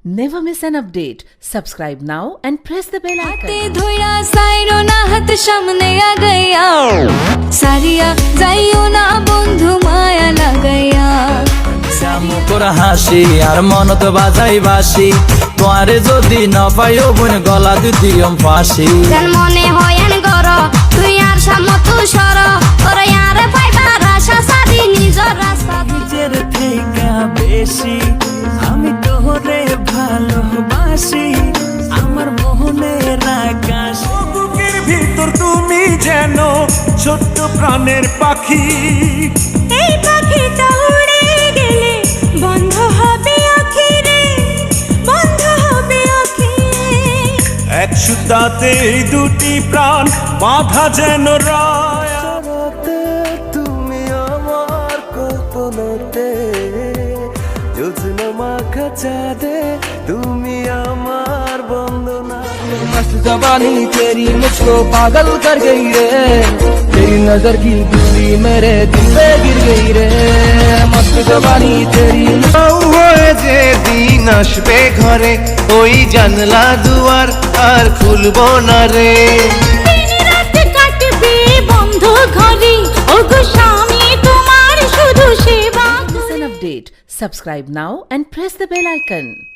Never miss an update. Subscribe now and press the bell icon. हाथे धोया साइरो ना हाथ सामने आ गया सारिया जाइयो ना बंधु माया लगाया মুখর হাসি আর মন তো বাজাই বাসি তোমারে যদি না পাইও বোন গলা দিদিম ফাঁসি জান মনে হয়ন গর তুই আর সামতু সর তোর আর পাইবার আশা সাদি নিজর রাস্তা নিজের থেকে বেশি আমি তোরে ভালোবাসি আমার মোহনের আকাশ বুকের ভিতর তুমি যেন ছোট্ট প্রাণের পাখি এই পাখিটা উড়ে গেলে বন্ধ হবে আখিরে বন্ধ হবে আখিরে এক সুতাতে দুটি প্রাণ বাঁধা যেন রায় তুমি আমার কল্পনাতে যোজনা মাখা চাঁদে তুমি আমার বন্দনা मस्त जवानी तेरी मुझको पागल कर गई रे तेरी नजर की बिजली मेरे दिल पे गिर गई रे मस्त जवानी तेरी হয়ে যে দিন আসবে ঘরে ওই জানলা দুয়ার আর খুলবো না রে দিন রাত কাটবে বন্ধ ঘরে ওগো স্বামী তোমার শুধু সেবা Miss an update. Subscribe now and press the bell icon.